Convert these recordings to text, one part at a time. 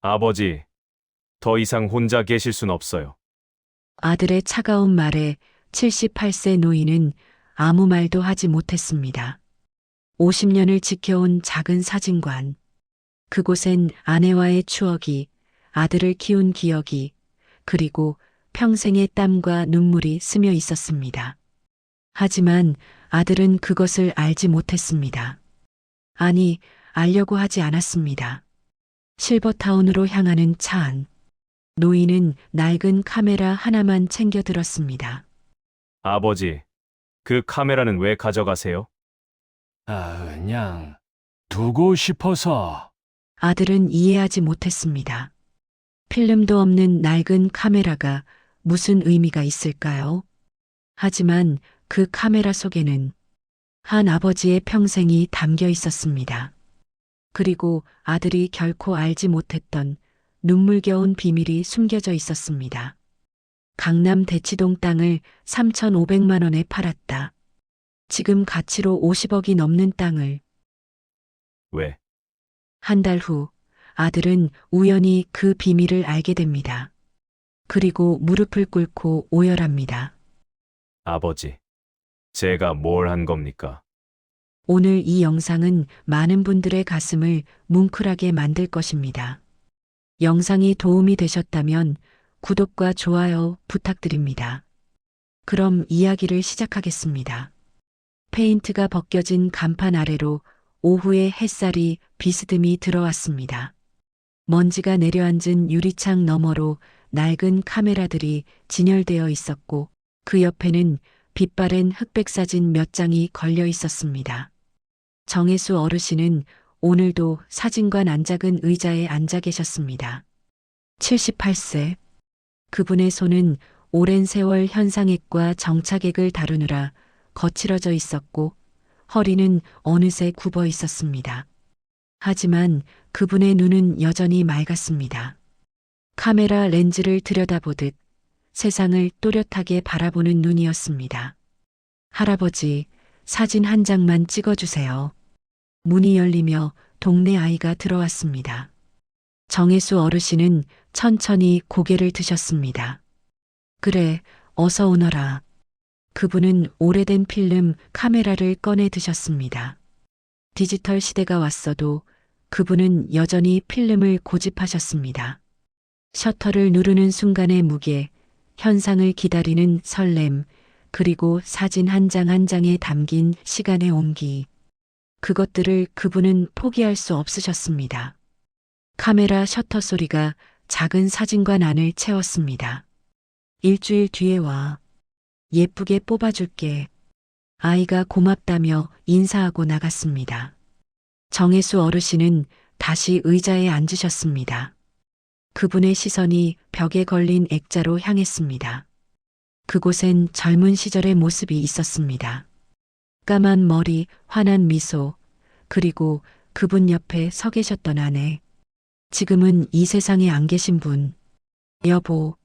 아버지, 더 이상 혼자 계실 순 없어요. 아들의 차가운 말에 78세 노인은 아무 말도 하지 못했습니다. 50년을 지켜온 작은 사진관. 그곳엔 아내와의 추억이, 아들을 키운 기억이, 그리고 평생의 땀과 눈물이 스며 있었습니다. 하지만 아들은 그것을 알지 못했습니다. 아니, 알려고 하지 않았습니다. 실버타운으로 향하는 차 안. 노인은 낡은 카메라 하나만 챙겨 들었습니다. 아버지, 그 카메라는 왜 가져가세요? 그냥 두고 싶어서. 아들은 이해하지 못했습니다. 필름도 없는 낡은 카메라가 무슨 의미가 있을까요? 하지만 그 카메라 속에는 한 아버지의 평생이 담겨 있었습니다. 그리고 아들이 결코 알지 못했던 눈물겨운 비밀이 숨겨져 있었습니다. 강남 대치동 땅을 3,500만 원에 팔았다. 지금 가치로 50억이 넘는 땅을. 왜? 한 달 후 아들은 우연히 그 비밀을 알게 됩니다. 그리고 무릎을 꿇고 오열합니다. 아버지, 제가 뭘 한 겁니까? 오늘 이 영상은 많은 분들의 가슴을 뭉클하게 만들 것입니다. 영상이 도움이 되셨다면 구독과 좋아요 부탁드립니다. 그럼 이야기를 시작하겠습니다. 페인트가 벗겨진 간판 아래로 오후의 햇살이 비스듬히 들어왔습니다. 먼지가 내려앉은 유리창 너머로 낡은 카메라들이 진열되어 있었고 그 옆에는 빛바랜 흑백 사진 몇 장이 걸려 있었습니다. 정혜수 어르신은 오늘도 사진관 안작은 의자에 앉아 계셨습니다. 78세. 그분의 손은 오랜 세월 현상액과 정착액을 다루느라 거칠어져 있었고 허리는 어느새 굽어 있었습니다. 하지만 그분의 눈은 여전히 맑았습니다. 카메라 렌즈를 들여다보듯 세상을 또렷하게 바라보는 눈이었습니다. 할아버지, 사진 한 장만 찍어주세요. 문이 열리며 동네 아이가 들어왔습니다. 정혜수 어르신은 천천히 고개를 드셨습니다. 그래, 어서 오너라. 그분은 오래된 필름 카메라를 꺼내 드셨습니다. 디지털 시대가 왔어도 그분은 여전히 필름을 고집하셨습니다. 셔터를 누르는 순간의 무게, 현상을 기다리는 설렘, 그리고 사진 한 장 한 장에 담긴 시간의 온기. 그것들을 그분은 포기할 수 없으셨습니다. 카메라 셔터 소리가 작은 사진관 안을 채웠습니다. 일주일 뒤에 와. 예쁘게 뽑아줄게. 아이가 고맙다며 인사하고 나갔습니다. 정혜수 어르신은 다시 의자에 앉으셨습니다. 그분의 시선이 벽에 걸린 액자로 향했습니다. 그곳엔 젊은 시절의 모습이 있었습니다. 까만 머리, 환한 미소, 그리고 그분 옆에 서 계셨던 아내. 지금은 이 세상에 안 계신 분. 여보.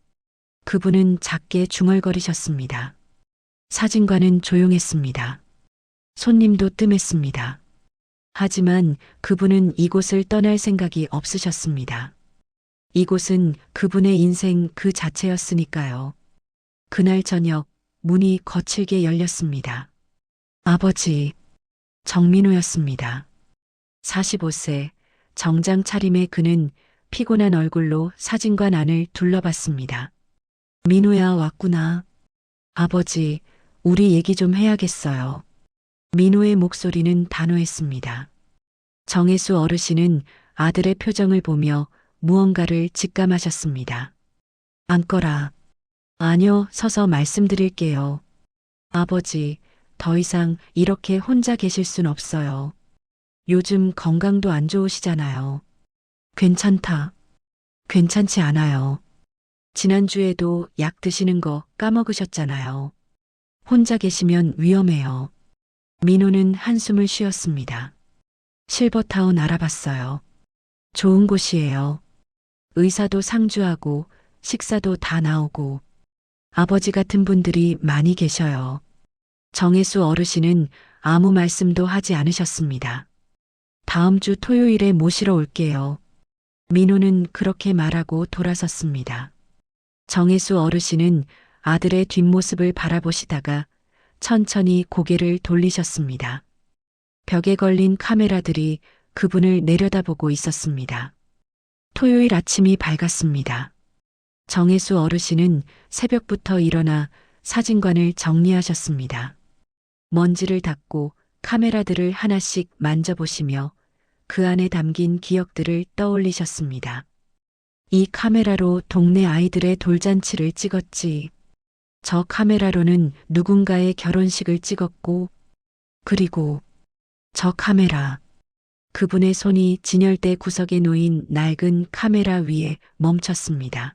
그분은 작게 중얼거리셨습니다. 사진관은 조용했습니다. 손님도 뜸했습니다. 하지만 그분은 이곳을 떠날 생각이 없으셨습니다. 이곳은 그분의 인생 그 자체였으니까요. 그날 저녁 문이 거칠게 열렸습니다. 아버지, 정민우였습니다. 45세, 정장 차림의 그는 피곤한 얼굴로 사진관 안을 둘러봤습니다. 민우야, 왔구나. 아버지, 우리 얘기 좀 해야겠어요. 민우의 목소리는 단호했습니다. 정혜수 어르신은 아들의 표정을 보며 무언가를 직감하셨습니다. 앉거라. 아니요, 서서 말씀드릴게요. 아버지, 더 이상 이렇게 혼자 계실 순 없어요. 요즘 건강도 안 좋으시잖아요. 괜찮다. 괜찮지 않아요. 지난주에도 약 드시는 거 까먹으셨잖아요. 혼자 계시면 위험해요. 민호는 한숨을 쉬었습니다. 실버타운 알아봤어요. 좋은 곳이에요. 의사도 상주하고 식사도 다 나오고 아버지 같은 분들이 많이 계셔요. 정혜수 어르신은 아무 말씀도 하지 않으셨습니다. 다음 주 토요일에 모시러 올게요. 민호는 그렇게 말하고 돌아섰습니다. 정혜수 어르신은 아들의 뒷모습을 바라보시다가 천천히 고개를 돌리셨습니다. 벽에 걸린 카메라들이 그분을 내려다보고 있었습니다. 토요일 아침이 밝았습니다. 정혜수 어르신은 새벽부터 일어나 사진관을 정리하셨습니다. 먼지를 닦고 카메라들을 하나씩 만져보시며 그 안에 담긴 기억들을 떠올리셨습니다. 이 카메라로 동네 아이들의 돌잔치를 찍었지. 저 카메라로는 누군가의 결혼식을 찍었고, 그리고 저 카메라. 그분의 손이 진열대 구석에 놓인 낡은 카메라 위에 멈췄습니다.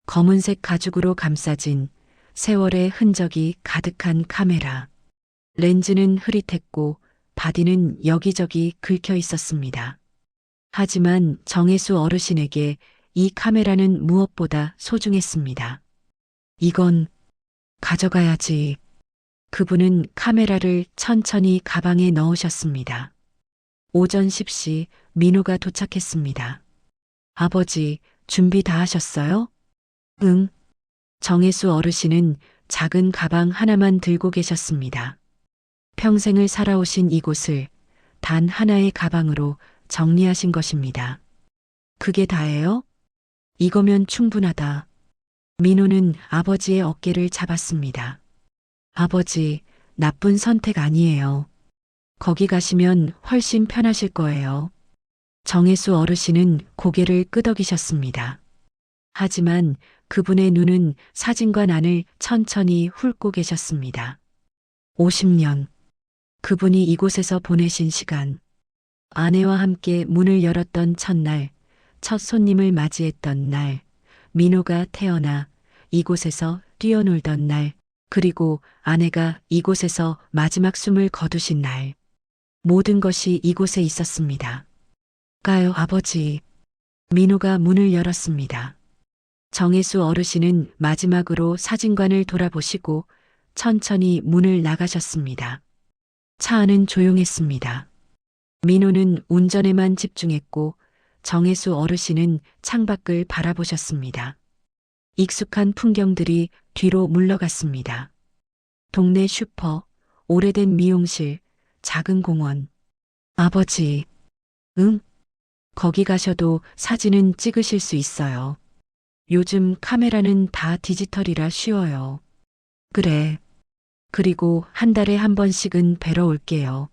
검은색 가죽으로 감싸진 세월의 흔적이 가득한 카메라. 렌즈는 흐릿했고 바디는 여기저기 긁혀 있었습니다. 하지만 정혜수 어르신에게 이 카메라는 무엇보다 소중했습니다. 이건 가져가야지. 그분은 카메라를 천천히 가방에 넣으셨습니다. 오전 10시 민호가 도착했습니다. 아버지, 준비 다 하셨어요? 응. 정혜수 어르신은 작은 가방 하나만 들고 계셨습니다. 평생을 살아오신 이곳을 단 하나의 가방으로 정리하신 것입니다. 그게 다예요? 이거면 충분하다. 민호는 아버지의 어깨를 잡았습니다. 아버지, 나쁜 선택 아니에요. 거기 가시면 훨씬 편하실 거예요. 정혜수 어르신은 고개를 끄덕이셨습니다. 하지만 그분의 눈은 사진관 안을 천천히 훑고 계셨습니다. 50년. 그분이 이곳에서 보내신 시간. 아내와 함께 문을 열었던 첫날, 첫 손님을 맞이했던 날, 민호가 태어나 이곳에서 뛰어놀던 날, 그리고 아내가 이곳에서 마지막 숨을 거두신 날. 모든 것이 이곳에 있었습니다. 가요, 아버지. 민호가 문을 열었습니다. 정혜수 어르신은 마지막으로 사진관을 돌아보시고 천천히 문을 나가셨습니다. 차 안은 조용했습니다. 민호는 운전에만 집중했고 정혜수 어르신은 창밖을 바라보셨습니다. 익숙한 풍경들이 뒤로 물러갔습니다. 동네 슈퍼, 오래된 미용실, 작은 공원. 아버지, 응? 거기 가셔도 사진은 찍으실 수 있어요. 요즘 카메라는 다 디지털이라 쉬워요. 그래. 그리고 한 달에 한 번씩은 뵈러 올게요.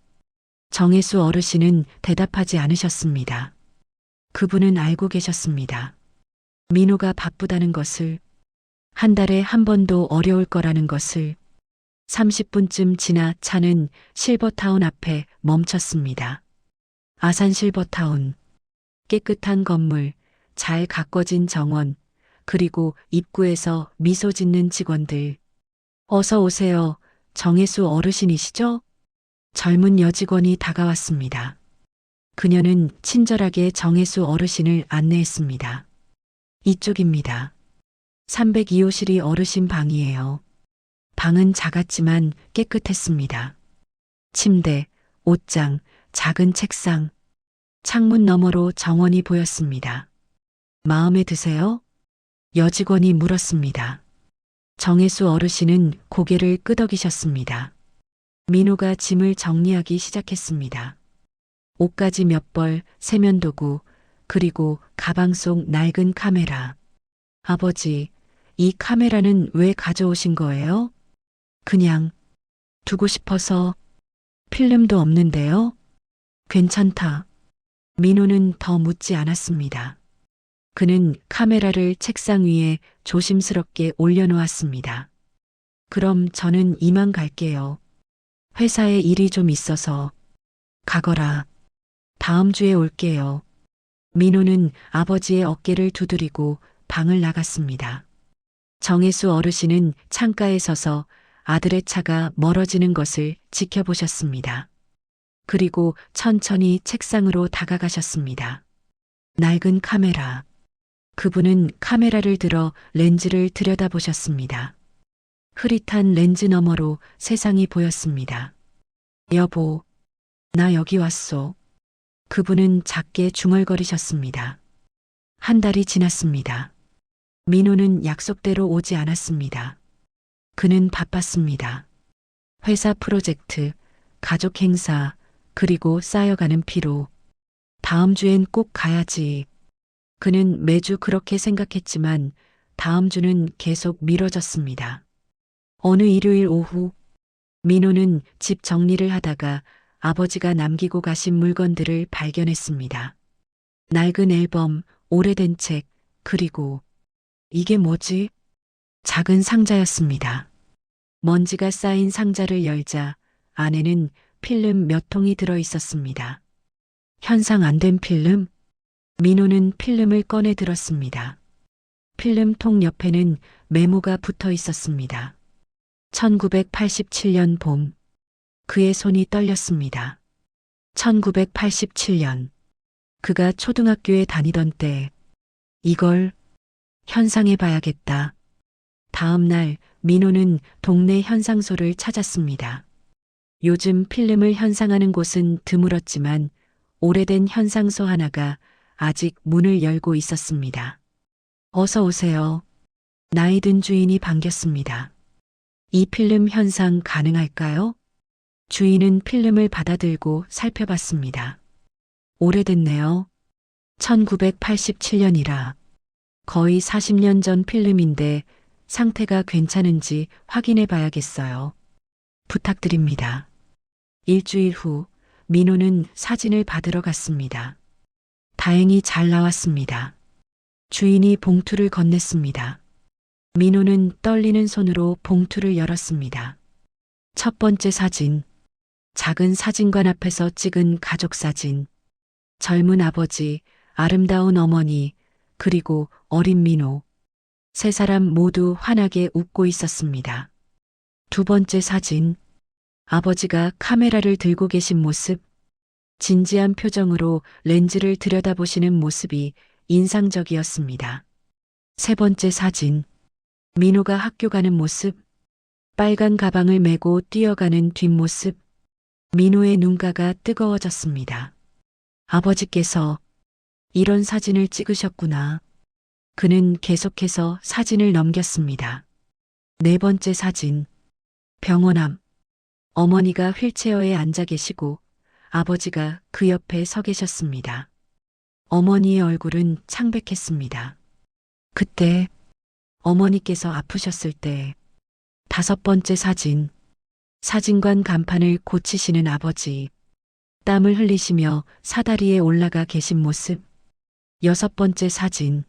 정혜수 어르신은 대답하지 않으셨습니다. 그분은 알고 계셨습니다. 민호가 바쁘다는 것을, 한 달에 한 번도 어려울 거라는 것을. 30분쯤 지나 차는 실버타운 앞에 멈췄습니다. 아산 실버타운. 깨끗한 건물, 잘 가꿔진 정원, 그리고 입구에서 미소 짓는 직원들. 어서 오세요. 정혜수 어르신이시죠? 젊은 여직원이 다가왔습니다. 그녀는 친절하게 정혜수 어르신을 안내했습니다. 이쪽입니다. 302호실이 어르신 방이에요. 방은 작았지만 깨끗했습니다. 침대, 옷장, 작은 책상, 창문 너머로 정원이 보였습니다. 마음에 드세요? 여직원이 물었습니다. 정혜수 어르신은 고개를 끄덕이셨습니다. 민호가 짐을 정리하기 시작했습니다. 옷가지 몇 벌, 세면도구, 그리고 가방 속 낡은 카메라. 아버지, 이 카메라는 왜 가져오신 거예요? 그냥 두고 싶어서. 필름도 없는데요? 괜찮다. 민호는 더 묻지 않았습니다. 그는 카메라를 책상 위에 조심스럽게 올려놓았습니다. 그럼 저는 이만 갈게요. 회사에 일이 좀 있어서. 가거라. 다음 주에 올게요. 민호는 아버지의 어깨를 두드리고 방을 나갔습니다. 정혜수 어르신은 창가에 서서 아들의 차가 멀어지는 것을 지켜보셨습니다. 그리고 천천히 책상으로 다가가셨습니다. 낡은 카메라. 그분은 카메라를 들어 렌즈를 들여다보셨습니다. 흐릿한 렌즈 너머로 세상이 보였습니다. 여보, 나 여기 왔소. 그분은 작게 중얼거리셨습니다. 한 달이 지났습니다. 민호는 약속대로 오지 않았습니다. 그는 바빴습니다. 회사 프로젝트, 가족 행사, 그리고 쌓여가는 피로. 다음 주엔 꼭 가야지. 그는 매주 그렇게 생각했지만 다음 주는 계속 미뤄졌습니다. 어느 일요일 오후, 민호는 집 정리를 하다가 아버지가 남기고 가신 물건들을 발견했습니다. 낡은 앨범, 오래된 책, 그리고 이게 뭐지? 작은 상자였습니다. 먼지가 쌓인 상자를 열자 안에는 필름 몇 통이 들어 있었습니다. 현상 안 된 필름? 민호는 필름을 꺼내 들었습니다. 필름통 옆에는 메모가 붙어 있었습니다. 1987년 봄. 그의 손이 떨렸습니다. 1987년. 그가 초등학교에 다니던 때. 이걸 현상해 봐야겠다. 다음 날 민호는 동네 현상소를 찾았습니다. 요즘 필름을 현상하는 곳은 드물었지만 오래된 현상소 하나가 아직 문을 열고 있었습니다. 어서 오세요. 나이 든 주인이 반겼습니다. 이 필름 현상 가능할까요? 주인은 필름을 받아들고 살펴봤습니다. 오래됐네요. 1987년이라. 거의 40년 전 필름인데 상태가 괜찮은지 확인해 봐야겠어요. 부탁드립니다. 일주일 후 민호는 사진을 받으러 갔습니다. 다행히 잘 나왔습니다. 주인이 봉투를 건넸습니다. 민호는 떨리는 손으로 봉투를 열었습니다. 첫 번째 사진. 작은 사진관 앞에서 찍은 가족 사진. 젊은 아버지, 아름다운 어머니, 그리고 어린 민호. 세 사람 모두 환하게 웃고 있었습니다. 두 번째 사진. 아버지가 카메라를 들고 계신 모습. 진지한 표정으로 렌즈를 들여다보시는 모습이 인상적이었습니다. 세 번째 사진. 민호가 학교 가는 모습. 빨간 가방을 메고 뛰어가는 뒷모습. 민호의 눈가가 뜨거워졌습니다. 아버지께서 이런 사진을 찍으셨구나. 그는 계속해서 사진을 넘겼습니다. 네 번째 사진. 병원 앞. 어머니가 휠체어에 앉아 계시고 아버지가 그 옆에 서 계셨습니다. 어머니의 얼굴은 창백했습니다. 그때 어머니께서 아프셨을 때. 다섯 번째 사진. 사진관 간판을 고치시는 아버지. 땀을 흘리시며 사다리에 올라가 계신 모습. 여섯 번째 사진.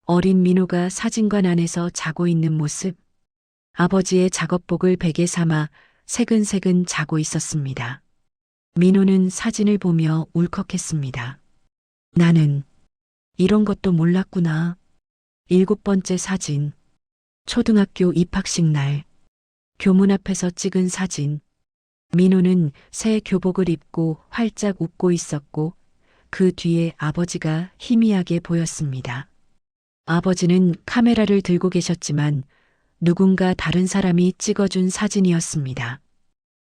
어린 민호가 사진관 안에서 자고 있는 모습. 아버지의 작업복을 베개 삼아 새근새근 자고 있었습니다. 민호는 사진을 보며 울컥했습니다. 나는 이런 것도 몰랐구나. 일곱 번째 사진. 초등학교 입학식 날. 교문 앞에서 찍은 사진. 민호는 새 교복을 입고 활짝 웃고 있었고 그 뒤에 아버지가 희미하게 보였습니다. 아버지는 카메라를 들고 계셨지만 누군가 다른 사람이 찍어준 사진이었습니다.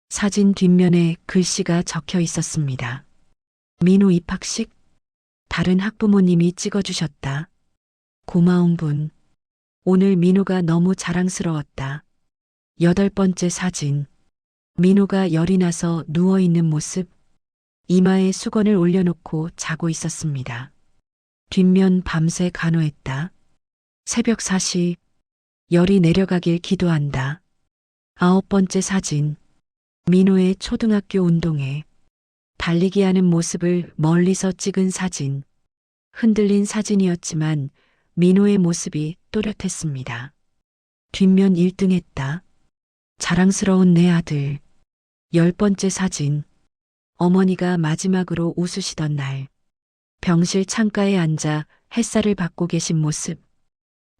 사진 뒷면에 글씨가 적혀 있었습니다. 민호 입학식? 다른 학부모님이 찍어주셨다. 고마운 분. 오늘 민호가 너무 자랑스러웠다. 여덟 번째 사진. 민호가 열이 나서 누워있는 모습. 이마에 수건을 올려놓고 자고 있었습니다. 뒷면 밤새 간호했다. 새벽 4시. 열이 내려가길 기도한다. 아홉 번째 사진. 민호의 초등학교 운동회. 달리기 하는 모습을 멀리서 찍은 사진. 흔들린 사진이었지만 민호의 모습이 또렷했습니다. 뒷면 1등했다. 자랑스러운 내 아들. 열 번째 사진. 어머니가 마지막으로 웃으시던 날. 병실 창가에 앉아 햇살을 받고 계신 모습.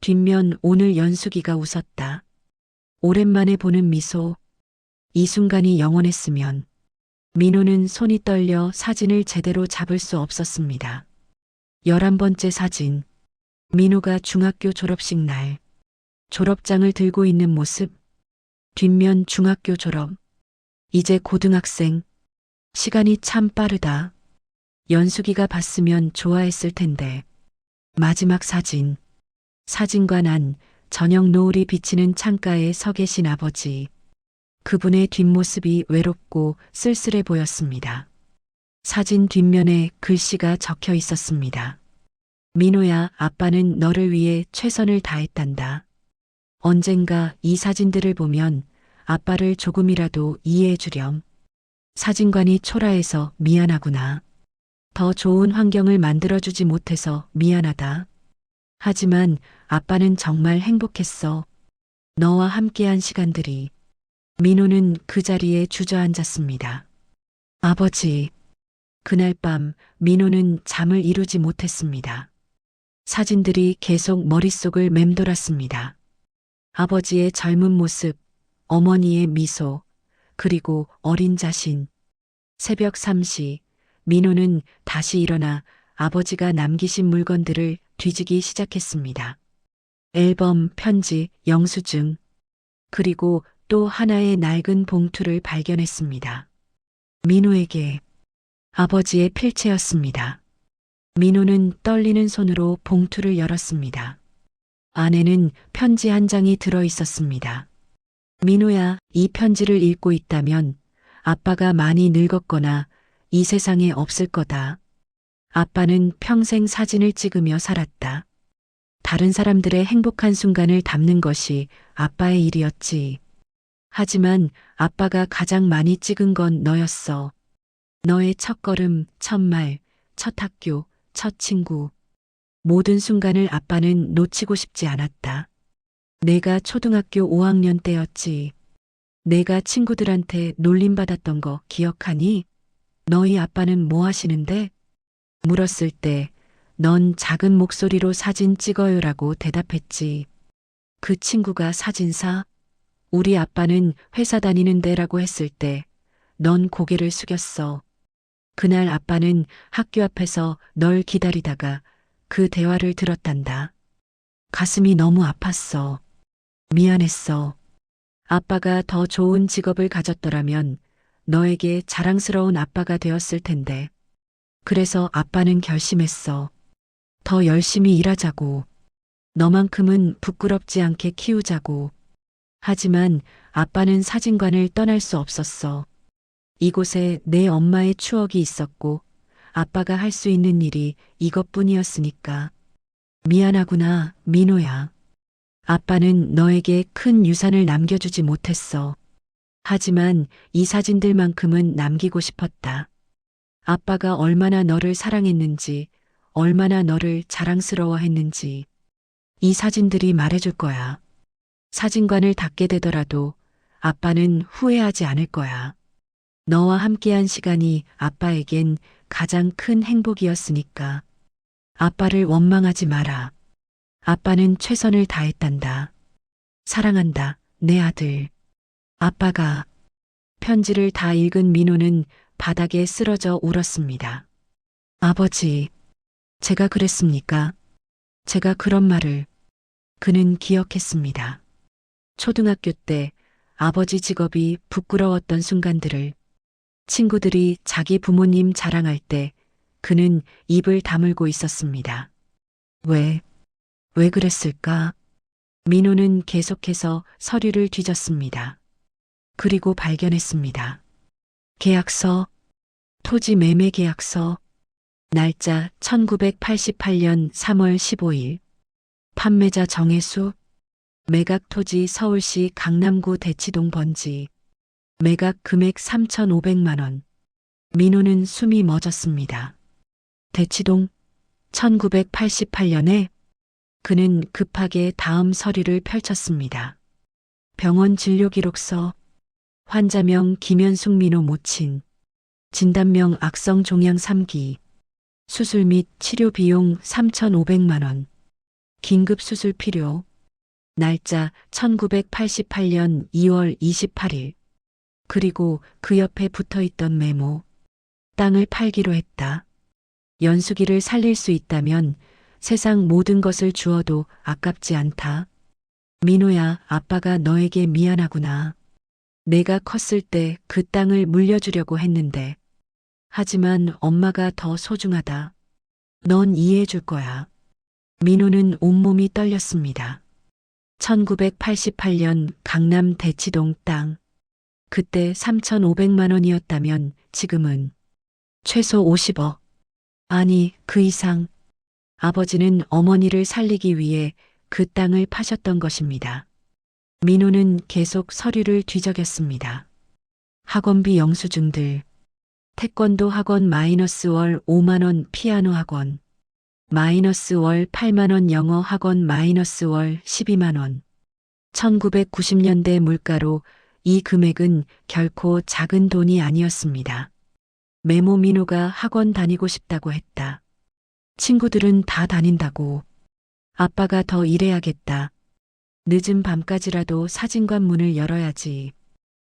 뒷면 오늘 연숙이가 웃었다. 오랜만에 보는 미소. 이 순간이 영원했으면. 민호는 손이 떨려 사진을 제대로 잡을 수 없었습니다. 11번째 사진. 민호가 중학교 졸업식 날. 졸업장을 들고 있는 모습. 뒷면 중학교 졸업. 이제 고등학생. 시간이 참 빠르다. 연숙이가 봤으면 좋아했을 텐데. 마지막 사진. 사진과 난 저녁 노을이 비치는 창가에 서 계신 아버지. 그분의 뒷모습이 외롭고 쓸쓸해 보였습니다. 사진 뒷면에 글씨가 적혀 있었습니다. 민호야, 아빠는 너를 위해 최선을 다했단다. 언젠가 이 사진들을 보면 아빠를 조금이라도 이해해 주렴. 사진관이 초라해서 미안하구나. 더 좋은 환경을 만들어주지 못해서 미안하다. 하지만 아빠는 정말 행복했어. 너와 함께한 시간들이. 민호는 그 자리에 주저앉았습니다. 아버지. 그날 밤 민호는 잠을 이루지 못했습니다. 사진들이 계속 머릿속을 맴돌았습니다. 아버지의 젊은 모습, 어머니의 미소, 그리고 어린 자신. 새벽 3시, 민호는 다시 일어나 아버지가 남기신 물건들을 뒤지기 시작했습니다. 앨범, 편지, 영수증, 그리고 또 하나의 낡은 봉투를 발견했습니다. 민호에게 아버지의 필체였습니다. 민호는 떨리는 손으로 봉투를 열었습니다. 안에는 편지 한 장이 들어 있었습니다. 민호야, 이 편지를 읽고 있다면 아빠가 많이 늙었거나 이 세상에 없을 거다. 아빠는 평생 사진을 찍으며 살았다. 다른 사람들의 행복한 순간을 담는 것이 아빠의 일이었지. 하지만 아빠가 가장 많이 찍은 건 너였어. 너의 첫걸음, 첫말, 첫 학교, 첫 친구. 모든 순간을 아빠는 놓치고 싶지 않았다. 내가 초등학교 5학년 때였지. 내가 친구들한테 놀림받았던 거 기억하니? 너희 아빠는 뭐 하시는데? 물었을 때 넌 작은 목소리로 사진 찍어요라고 대답했지. 그 친구가 사진사? 우리 아빠는 회사 다니는데라고 했을 때 넌 고개를 숙였어. 그날 아빠는 학교 앞에서 널 기다리다가 그 대화를 들었단다. 가슴이 너무 아팠어. 미안했어. 아빠가 더 좋은 직업을 가졌더라면 너에게 자랑스러운 아빠가 되었을 텐데. 그래서 아빠는 결심했어. 더 열심히 일하자고. 너만큼은 부끄럽지 않게 키우자고. 하지만 아빠는 사진관을 떠날 수 없었어. 이곳에 내 엄마의 추억이 있었고 아빠가 할 수 있는 일이 이것뿐이었으니까. 미안하구나, 민호야. 아빠는 너에게 큰 유산을 남겨주지 못했어. 하지만 이 사진들만큼은 남기고 싶었다. 아빠가 얼마나 너를 사랑했는지, 얼마나 너를 자랑스러워했는지. 이 사진들이 말해줄 거야. 사진관을 닫게 되더라도 아빠는 후회하지 않을 거야. 너와 함께한 시간이 아빠에겐 가장 큰 행복이었으니까. 아빠를 원망하지 마라. 아빠는 최선을 다했단다. 사랑한다, 내 아들. 아빠가. 편지를 다 읽은 민호는 바닥에 쓰러져 울었습니다. 아버지, 제가 그랬습니까? 제가 그런 말을. 그는 기억했습니다. 초등학교 때 아버지 직업이 부끄러웠던 순간들을. 친구들이 자기 부모님 자랑할 때 그는 입을 다물고 있었습니다. 왜 그랬을까? 민호는 계속해서 서류를 뒤졌습니다. 그리고 발견했습니다. 계약서, 토지 매매 계약서, 날짜 1988년 3월 15일, 판매자 정혜수, 매각 토지 서울시 강남구 대치동 번지, 매각 금액 3,500만 원. 민호는 숨이 멎었습니다. 대치동, 1988년에 그는 급하게 다음 서류를 펼쳤습니다. 병원 진료기록서, 환자명 김현숙 민호 모친, 진단명 악성 종양 3기, 수술 및 치료 비용 3,500만 원, 긴급 수술 필요, 날짜 1988년 2월 28일, 그리고 그 옆에 붙어있던 메모, 땅을 팔기로 했다. 연숙이를 살릴 수 있다면 세상 모든 것을 주어도 아깝지 않다. 민호야, 아빠가 너에게 미안하구나. 내가 컸을 때 그 땅을 물려주려고 했는데. 하지만 엄마가 더 소중하다. 넌 이해해 줄 거야. 민호는 온몸이 떨렸습니다. 1988년 강남 대치동 땅. 그때 3,500만 원이었다면 지금은 최소 50억. 아니, 그 이상. 아버지는 어머니를 살리기 위해 그 땅을 파셨던 것입니다. 민호는 계속 서류를 뒤적였습니다. 학원비 영수증들, 태권도 학원 마이너스 월 5만 원 피아노 학원, 마이너스 월 8만 원 영어 학원 마이너스 월 12만 원. 1990년대 물가로 이 금액은 결코 작은 돈이 아니었습니다. 메모 민호가 학원 다니고 싶다고 했다. 친구들은 다 다닌다고. 아빠가 더 일해야겠다. 늦은 밤까지라도 사진관 문을 열어야지.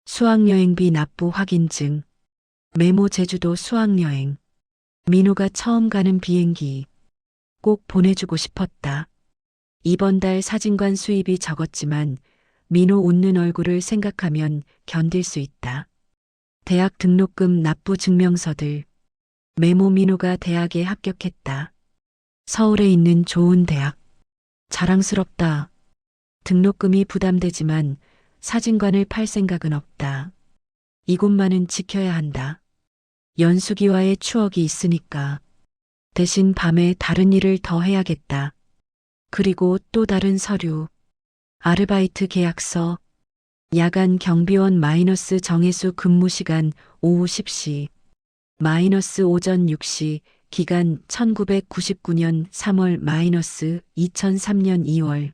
수학여행비 납부 확인증. 메모 제주도 수학여행. 민호가 처음 가는 비행기. 꼭 보내주고 싶었다. 이번 달 사진관 수입이 적었지만 민호 웃는 얼굴을 생각하면 견딜 수 있다. 대학 등록금 납부 증명서들. 메모 민호가 대학에 합격했다. 서울에 있는 좋은 대학. 자랑스럽다. 등록금이 부담되지만 사진관을 팔 생각은 없다. 이곳만은 지켜야 한다. 연숙이와의 추억이 있으니까. 대신 밤에 다른 일을 더 해야겠다. 그리고 또 다른 서류. 아르바이트 계약서. 야간 경비원 마이너스 정해수 근무시간 오후 10시. 마이너스 오전 6시. 기간 1999년 3월 마이너스 2003년 2월.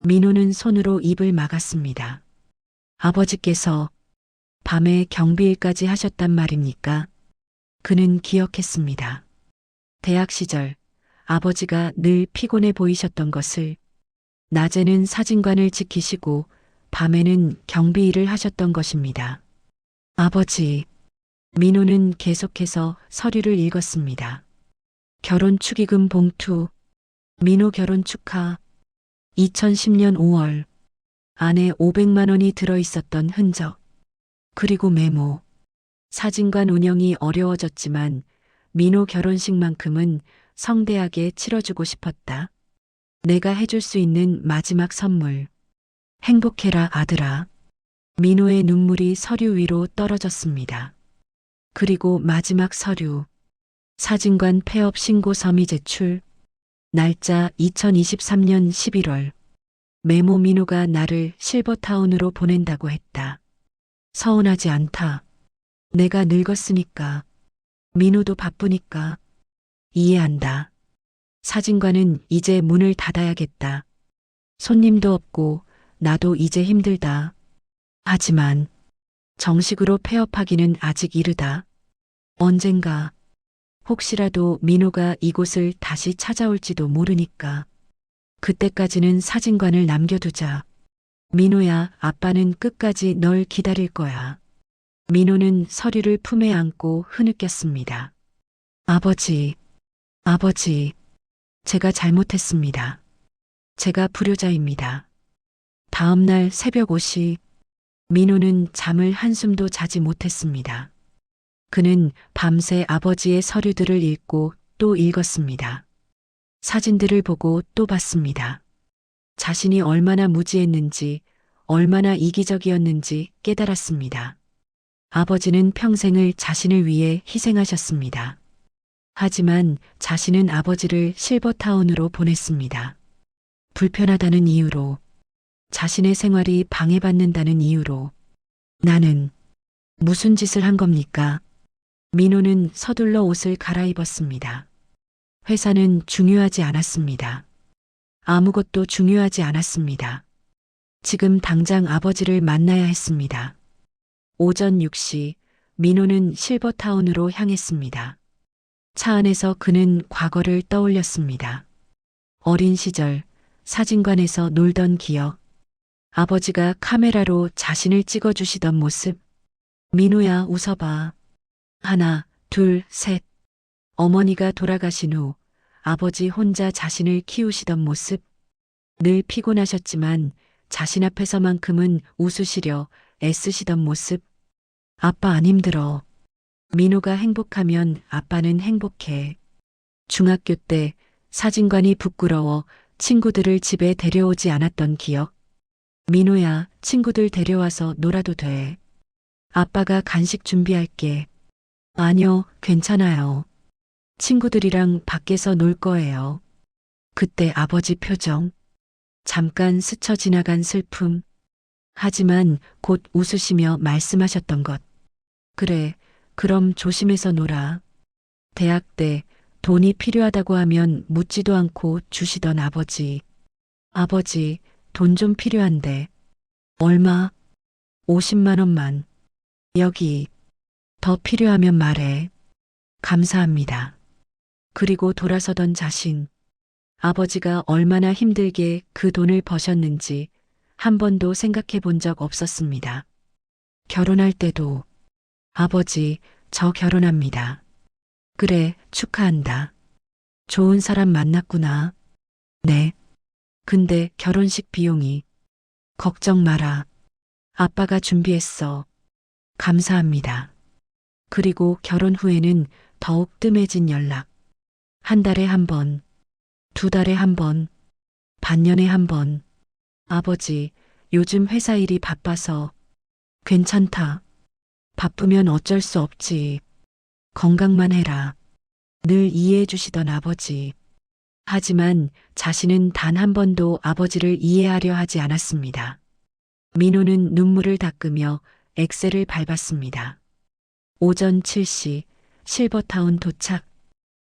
민호는 손으로 입을 막았습니다. 아버지께서 밤에 경비일까지 하셨단 말입니까? 그는 기억했습니다. 대학 시절 아버지가 늘 피곤해 보이셨던 것을. 낮에는 사진관을 지키시고 밤에는 경비 일을 하셨던 것입니다. 아버지. 민호는 계속해서 서류를 읽었습니다. 결혼 축의금 봉투. 민호 결혼 축하. 2010년 5월. 안에 500만 원이 들어있었던 흔적. 그리고 메모. 사진관 운영이 어려워졌지만 민호 결혼식만큼은 성대하게 치러주고 싶었다. 내가 해줄 수 있는 마지막 선물. 행복해라 아들아. 민호의 눈물이 서류 위로 떨어졌습니다. 그리고 마지막 서류. 사진관 폐업 신고 서미 제출. 날짜 2023년 11월. 메모 민호가 나를 실버타운으로 보낸다고 했다. 서운하지 않다. 내가 늙었으니까. 민호도 바쁘니까. 이해한다. 사진관은 이제 문을 닫아야겠다. 손님도 없고 나도 이제 힘들다. 하지만 정식으로 폐업하기는 아직 이르다. 언젠가 혹시라도 민호가 이곳을 다시 찾아올지도 모르니까. 그때까지는 사진관을 남겨두자. 민호야, 아빠는 끝까지 널 기다릴 거야. 민호는 서류를 품에 안고 흐느꼈습니다. 아버지, 아버지, 제가 잘못했습니다. 제가 불효자입니다. 다음 날 새벽 5시, 민호는 잠을 한숨도 자지 못했습니다. 그는 밤새 아버지의 서류들을 읽고 또 읽었습니다. 사진들을 보고 또 봤습니다. 자신이 얼마나 무지했는지, 얼마나 이기적이었는지 깨달았습니다. 아버지는 평생을 자신을 위해 희생하셨습니다. 하지만 자신은 아버지를 실버타운으로 보냈습니다. 불편하다는 이유로, 자신의 생활이 방해받는다는 이유로. 나는 무슨 짓을 한 겁니까? 민호는 서둘러 옷을 갈아입었습니다. 회사는 중요하지 않았습니다. 아무것도 중요하지 않았습니다. 지금 당장 아버지를 만나야 했습니다. 오전 6시, 민호는 실버타운으로 향했습니다. 차 안에서 그는 과거를 떠올렸습니다. 어린 시절, 사진관에서 놀던 기억. 아버지가 카메라로 자신을 찍어주시던 모습. 민호야, 웃어봐. 하나, 둘, 셋. 어머니가 돌아가신 후 아버지 혼자 자신을 키우시던 모습. 늘 피곤하셨지만 자신 앞에서만큼은 웃으시려 애쓰시던 모습. 아빠 안 힘들어. 민호가 행복하면 아빠는 행복해. 중학교 때 사진관이 부끄러워 친구들을 집에 데려오지 않았던 기억. 민호야, 친구들 데려와서 놀아도 돼. 아빠가 간식 준비할게. 아니요, 괜찮아요. 친구들이랑 밖에서 놀 거예요. 그때 아버지 표정. 잠깐 스쳐 지나간 슬픔. 하지만 곧 웃으시며 말씀하셨던 것. 그래, 그럼 조심해서 놀아. 대학 때 돈이 필요하다고 하면 묻지도 않고 주시던 아버지. 아버지, 돈 좀 필요한데. 얼마? 50만 원만. 여기. 더 필요하면 말해. 감사합니다. 그리고 돌아서던 자신. 아버지가 얼마나 힘들게 그 돈을 버셨는지 한 번도 생각해 본 적 없었습니다. 결혼할 때도 아버지, 저 결혼합니다. 그래, 축하한다. 좋은 사람 만났구나. 네. 근데 결혼식 비용이. 걱정 마라. 아빠가 준비했어. 감사합니다. 그리고 결혼 후에는 더욱 뜸해진 연락. 한 달에 한 번, 두 달에 한 번, 반년에 한 번. 아버지, 요즘 회사 일이 바빠서. 괜찮다. 바쁘면 어쩔 수 없지. 건강만 해라. 늘 이해해 주시던 아버지. 하지만 자신은 단 한 번도 아버지를 이해하려 하지 않았습니다. 민호는 눈물을 닦으며 엑셀을 밟았습니다. 오전 7시 실버타운 도착.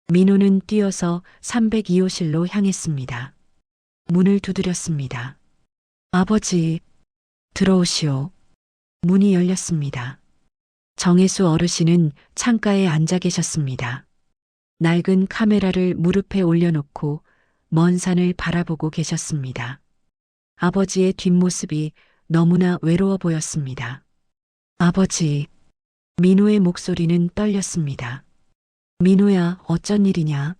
민호는 뛰어서 302호실로 향했습니다. 문을 두드렸습니다. 아버지, 들어오시오. 문이 열렸습니다. 정혜수 어르신은 창가에 앉아 계셨습니다. 낡은 카메라를 무릎에 올려놓고 먼 산을 바라보고 계셨습니다. 아버지의 뒷모습이 너무나 외로워 보였습니다. 아버지, 민호의 목소리는 떨렸습니다. 민호야, 어쩐 일이냐?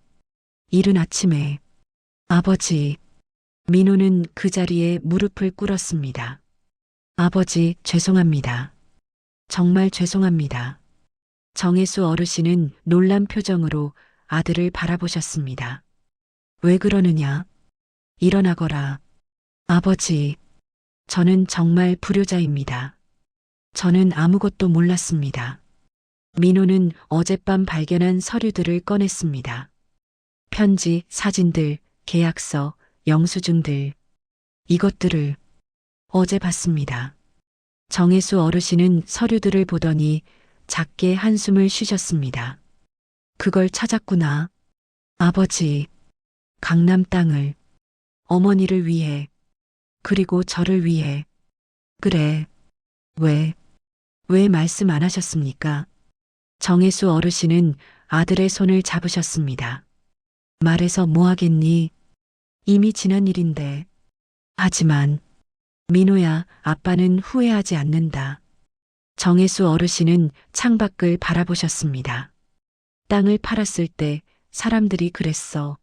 이른 아침에. 아버지, 민호는 그 자리에 무릎을 꿇었습니다. 아버지, 죄송합니다. 정말 죄송합니다. 정혜수 어르신은 놀란 표정으로 아들을 바라보셨습니다. 왜 그러느냐? 일어나거라. 아버지, 저는 정말 불효자입니다. 저는 아무것도 몰랐습니다. 민호는 어젯밤 발견한 서류들을 꺼냈습니다. 편지, 사진들, 계약서, 영수증들. 이것들을 어제 봤습니다. 정혜수 어르신은 서류들을 보더니 작게 한숨을 쉬셨습니다. 그걸 찾았구나. 아버지, 강남 땅을. 어머니를 위해. 그리고 저를 위해. 그래. 왜 말씀 안 하셨습니까? 정혜수 어르신은 아들의 손을 잡으셨습니다. 말해서 뭐 하겠니? 이미 지난 일인데. 하지만 민호야, 아빠는 후회하지 않는다. 정혜수 어르신은 창밖을 바라보셨습니다. 땅을 팔았을 때 사람들이 그랬어.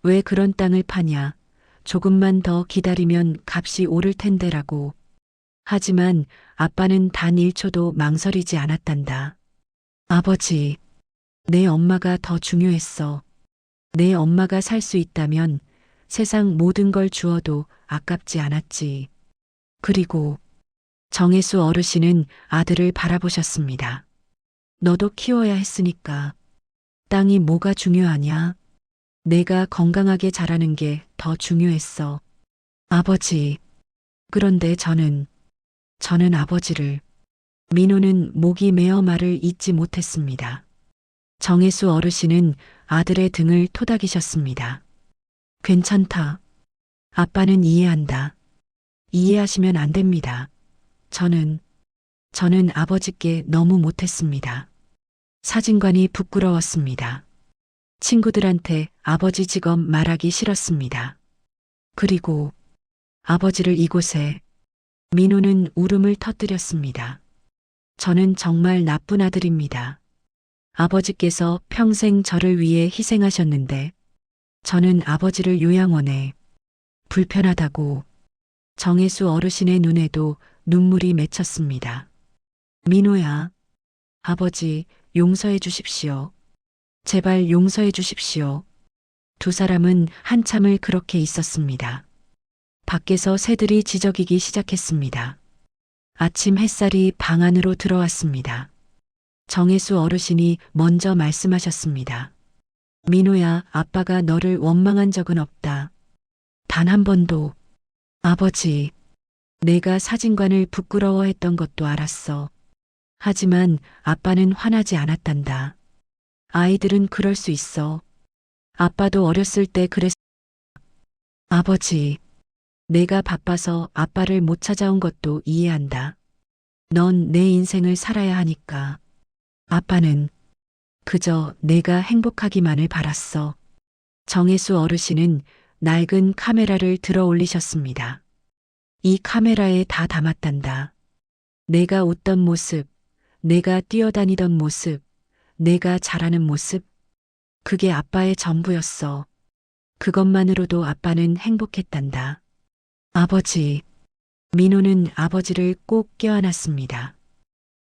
왜 그런 땅을 파냐? 조금만 더 기다리면 값이 오를 텐데라고. 하지만 아빠는 단 1초도 망설이지 않았단다. 아버지, 내 엄마가 더 중요했어. 내 엄마가 살 수 있다면 세상 모든 걸 주어도 아깝지 않았지. 그리고 정혜수 어르신은 아들을 바라보셨습니다. 너도 키워야 했으니까. 땅이 뭐가 중요하냐? 내가 건강하게 자라는 게 더 중요했어. 아버지. 그런데 저는 아버지를. 민호는 목이 메어 말을 잇지 못했습니다. 정혜수 어르신은 아들의 등을 토닥이셨습니다. 괜찮다. 아빠는 이해한다. 이해하시면 안 됩니다. 저는 아버지께 너무 못했습니다. 사진관이 부끄러웠습니다. 친구들한테 아버지 직업 말하기 싫었습니다. 그리고 아버지를 이곳에. 민호는 울음을 터뜨렸습니다. 저는 정말 나쁜 아들입니다. 아버지께서 평생 저를 위해 희생하셨는데 저는 아버지를 요양원에. 불편하다고. 정혜수 어르신의 눈에도 눈물이 맺혔습니다. 민호야, 아버지 용서해 주십시오. 제발 용서해 주십시오. 두 사람은 한참을 그렇게 있었습니다. 밖에서 새들이 지저귀기 시작했습니다. 아침 햇살이 방 안으로 들어왔습니다. 정혜수 어르신이 먼저 말씀하셨습니다. 민호야, 아빠가 너를 원망한 적은 없다. 단 한 번도. 아버지, 내가 사진관을 부끄러워했던 것도 알았어. 하지만 아빠는 화나지 않았단다. 아이들은 그럴 수 있어. 아빠도 어렸을 때 그랬어. 아버지, 내가 바빠서 아빠를 못 찾아온 것도 이해한다. 넌 내 인생을 살아야 하니까. 아빠는 그저 내가 행복하기만을 바랐어. 정혜수 어르신은 낡은 카메라를 들어 올리셨습니다. 이 카메라에 다 담았단다. 내가 웃던 모습, 내가 뛰어다니던 모습, 내가 잘하는 모습. 그게 아빠의 전부였어. 그것만으로도 아빠는 행복했단다. 아버지. 민호는 아버지를 꼭 껴안았습니다.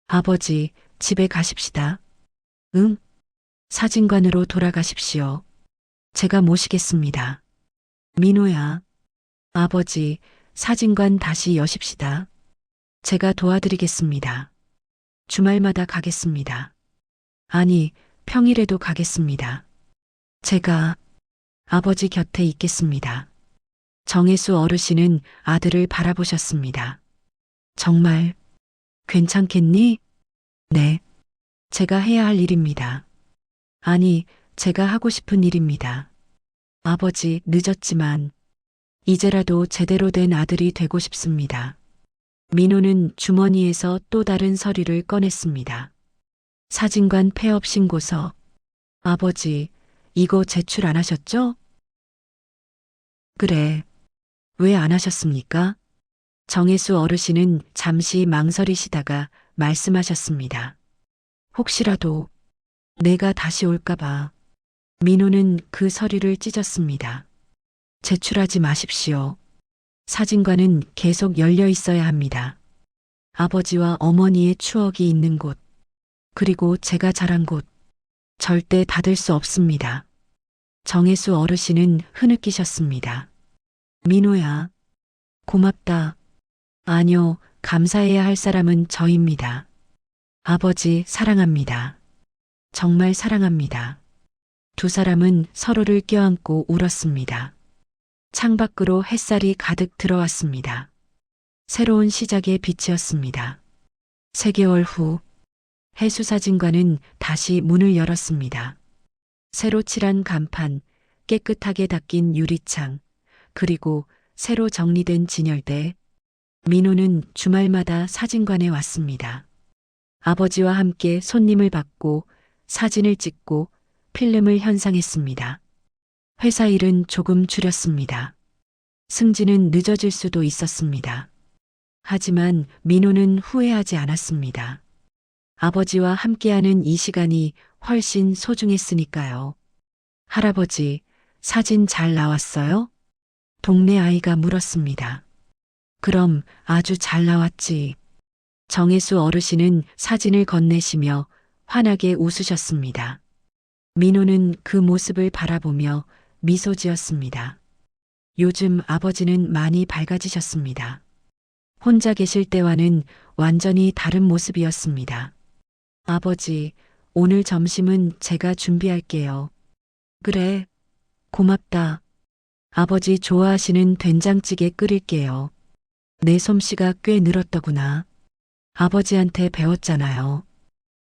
아버지, 집에 가십시다. 응? 사진관으로 돌아가십시오. 제가 모시겠습니다. 민호야. 아버지, 사진관 다시 여십시다. 제가 도와드리겠습니다. 주말마다 가겠습니다. 아니, 평일에도 가겠습니다. 제가 아버지 곁에 있겠습니다. 정혜수 어르신은 아들을 바라보셨습니다. 정말 괜찮겠니? 네. 제가 해야 할 일입니다. 아니, 제가 하고 싶은 일입니다. 아버지, 늦었지만 이제라도 제대로 된 아들이 되고 싶습니다. 민호는 주머니에서 또 다른 서류를 꺼냈습니다. 사진관 폐업 신고서. 아버지, 이거 제출 안 하셨죠? 그래. 왜 안 하셨습니까? 정혜수 어르신은 잠시 망설이시다가 말씀하셨습니다. 혹시라도 내가 다시 올까봐. 민호는 그 서류를 찢었습니다. 제출하지 마십시오. 사진관은 계속 열려 있어야 합니다. 아버지와 어머니의 추억이 있는 곳, 그리고 제가 자란 곳, 절대 닫을 수 없습니다. 정혜수 어르신은 흐느끼셨습니다. 민호야, 고맙다. 아니요, 감사해야 할 사람은 저입니다. 아버지, 사랑합니다. 정말 사랑합니다. 두 사람은 서로를 껴안고 울었습니다. 창밖으로 햇살이 가득 들어왔습니다. 새로운 시작의 빛이었습니다. 3개월 후, 해수사진관은 다시 문을 열었습니다. 새로 칠한 간판, 깨끗하게 닦인 유리창, 그리고 새로 정리된 진열대. 민호는 주말마다 사진관에 왔습니다. 아버지와 함께 손님을 받고 사진을 찍고 필름을 현상했습니다. 회사 일은 조금 줄였습니다. 승진은 늦어질 수도 있었습니다. 하지만 민호는 후회하지 않았습니다. 아버지와 함께하는 이 시간이 훨씬 소중했으니까요. 할아버지, 사진 잘 나왔어요? 동네 아이가 물었습니다. 그럼 아주 잘 나왔지. 정혜수 어르신은 사진을 건네시며 환하게 웃으셨습니다. 민호는 그 모습을 바라보며 미소 지었습니다. 요즘 아버지는 많이 밝아지셨습니다. 혼자 계실 때와는 완전히 다른 모습이었습니다. 아버지, 오늘 점심은 제가 준비할게요. 그래, 고맙다. 아버지 좋아하시는 된장찌개 끓일게요. 내 솜씨가 꽤 늘었더구나. 아버지한테 배웠잖아요.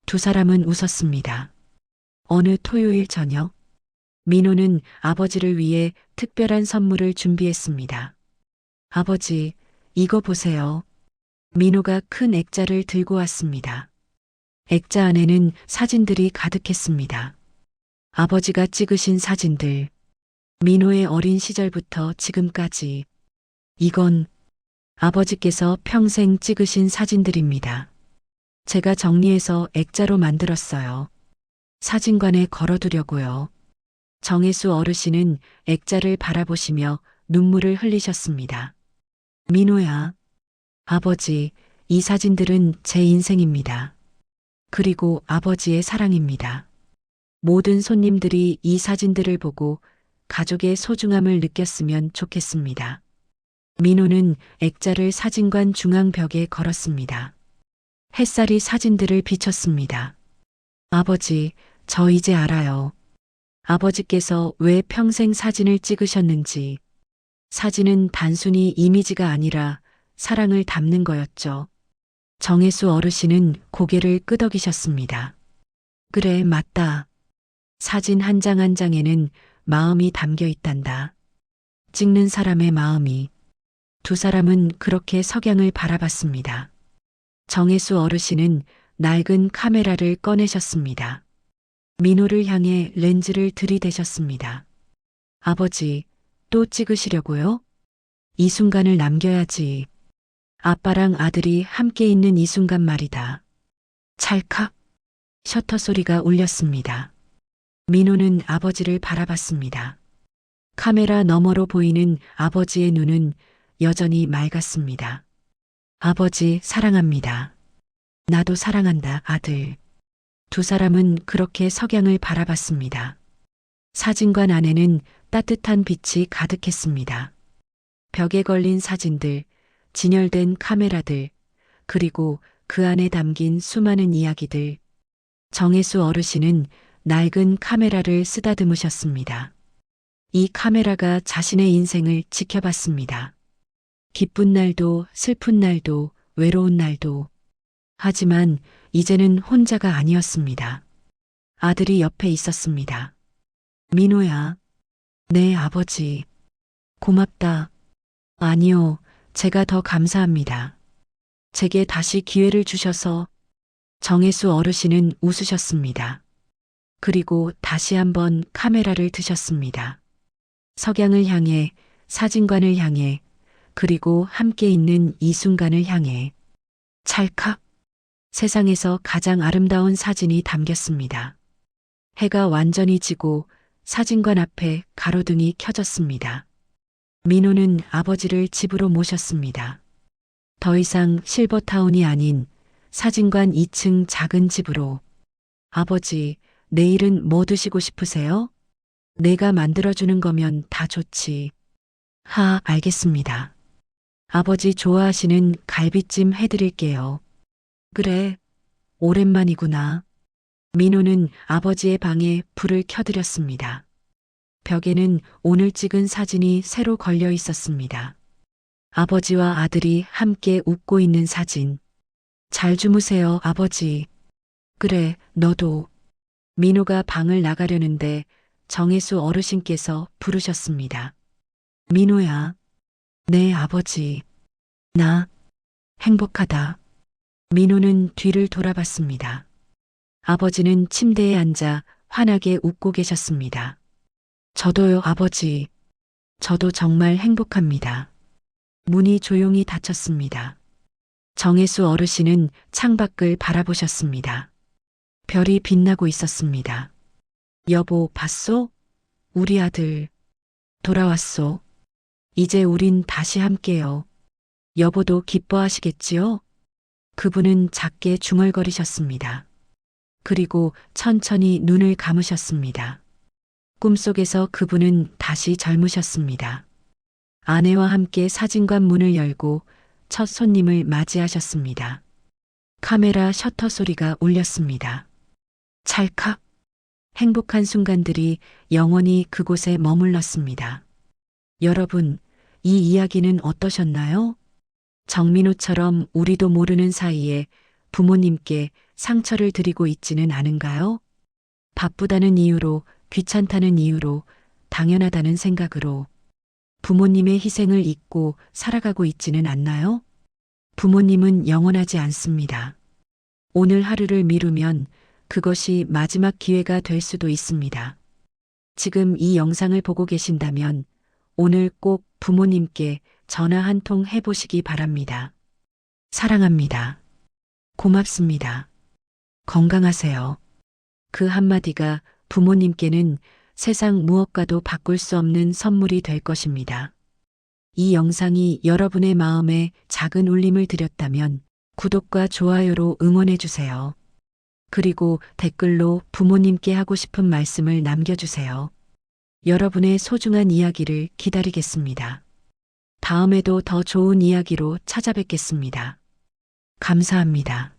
두 사람은 웃었습니다. 어느 토요일 저녁, 민호는 아버지를 위해 특별한 선물을 준비했습니다. 아버지, 이거 보세요. 민호가 큰 액자를 들고 왔습니다. 액자 안에는 사진들이 가득했습니다. 아버지가 찍으신 사진들, 민호의 어린 시절부터 지금까지. 이건 아버지께서 평생 찍으신 사진들입니다. 제가 정리해서 액자로 만들었어요. 사진관에 걸어두려고요. 정혜수 어르신은 액자를 바라보시며 눈물을 흘리셨습니다. 민호야, 아버지, 이 사진들은 제 인생입니다. 그리고 아버지의 사랑입니다. 모든 손님들이 이 사진들을 보고 가족의 소중함을 느꼈으면 좋겠습니다. 민호는 액자를 사진관 중앙벽에 걸었습니다. 햇살이 사진들을 비췄습니다. 아버지, 저 이제 알아요. 아버지께서 왜 평생 사진을 찍으셨는지. 사진은 단순히 이미지가 아니라 사랑을 담는 거였죠. 정혜수 어르신은 고개를 끄덕이셨습니다. 그래, 맞다. 사진 한 장 한 장에는 마음이 담겨 있단다. 찍는 사람의 마음이. 두 사람은 그렇게 석양을 바라봤습니다. 정혜수 어르신은 낡은 카메라를 꺼내셨습니다. 민호를 향해 렌즈를 들이대셨습니다. 아버지, 또 찍으시려고요? 이 순간을 남겨야지. 아빠랑 아들이 함께 있는 이 순간 말이다. 찰칵. 셔터 소리가 울렸습니다. 민호는 아버지를 바라봤습니다. 카메라 너머로 보이는 아버지의 눈은 여전히 맑았습니다. 아버지, 사랑합니다. 나도 사랑한다, 아들. 두 사람은 그렇게 석양을 바라봤습니다. 사진관 안에는 따뜻한 빛이 가득했습니다. 벽에 걸린 사진들, 진열된 카메라들, 그리고 그 안에 담긴 수많은 이야기들. 정혜수 어르신은 낡은 카메라를 쓰다듬으셨습니다. 이 카메라가 자신의 인생을 지켜봤습니다. 기쁜 날도, 슬픈 날도, 외로운 날도. 하지만 이제는 혼자가 아니었습니다. 아들이 옆에 있었습니다. 민호야. 네, 아버지. 고맙다. 아니요, 제가 더 감사합니다. 제게 다시 기회를 주셔서. 정혜수 어르신은 웃으셨습니다. 그리고 다시 한번 카메라를 드셨습니다. 석양을 향해, 사진관을 향해, 그리고 함께 있는 이 순간을 향해. 찰칵. 세상에서 가장 아름다운 사진이 담겼습니다. 해가 완전히 지고 사진관 앞에 가로등이 켜졌습니다. 민호는 아버지를 집으로 모셨습니다. 더 이상 실버타운이 아닌 사진관 2층 작은 집으로. 아버지, 내일은 뭐 드시고 싶으세요? 내가 만들어주는 거면 다 좋지. 알겠습니다. 아버지 좋아하시는 갈비찜 해드릴게요. 그래, 오랜만이구나. 민호는 아버지의 방에 불을 켜드렸습니다. 벽에는 오늘 찍은 사진이 새로 걸려 있었습니다. 아버지와 아들이 함께 웃고 있는 사진. 잘 주무세요, 아버지. 그래, 너도. 민호가 방을 나가려는데 정혜수 어르신께서 부르셨습니다. 민호야. 네, 아버지. 나 행복하다. 민호는 뒤를 돌아봤습니다. 아버지는 침대에 앉아 환하게 웃고 계셨습니다. 저도요, 아버지. 저도 정말 행복합니다. 문이 조용히 닫혔습니다. 정혜수 어르신은 창밖을 바라보셨습니다. 별이 빛나고 있었습니다. 여보, 봤소? 우리 아들 돌아왔소. 이제 우린 다시 함께요. 여보도 기뻐하시겠지요? 그분은 작게 중얼거리셨습니다. 그리고 천천히 눈을 감으셨습니다. 꿈속에서 그분은 다시 젊으셨습니다. 아내와 함께 사진관 문을 열고 첫 손님을 맞이하셨습니다. 카메라 셔터 소리가 울렸습니다. 찰칵. 행복한 순간들이 영원히 그곳에 머물렀습니다. 여러분, 이 이야기는 어떠셨나요? 정민호처럼 우리도 모르는 사이에 부모님께 상처를 드리고 있지는 않은가요? 바쁘다는 이유로, 귀찮다는 이유로, 당연하다는 생각으로 부모님의 희생을 잊고 살아가고 있지는 않나요? 부모님은 영원하지 않습니다. 오늘 하루를 미루면 그것이 마지막 기회가 될 수도 있습니다. 지금 이 영상을 보고 계신다면 오늘 꼭 부모님께 전화 한 통 해보시기 바랍니다. 사랑합니다. 고맙습니다. 건강하세요. 그 한마디가 부모님께는 세상 무엇과도 바꿀 수 없는 선물이 될 것입니다. 이 영상이 여러분의 마음에 작은 울림을 드렸다면 구독과 좋아요로 응원해주세요. 그리고 댓글로 부모님께 하고 싶은 말씀을 남겨주세요. 여러분의 소중한 이야기를 기다리겠습니다. 다음에도 더 좋은 이야기로 찾아뵙겠습니다. 감사합니다.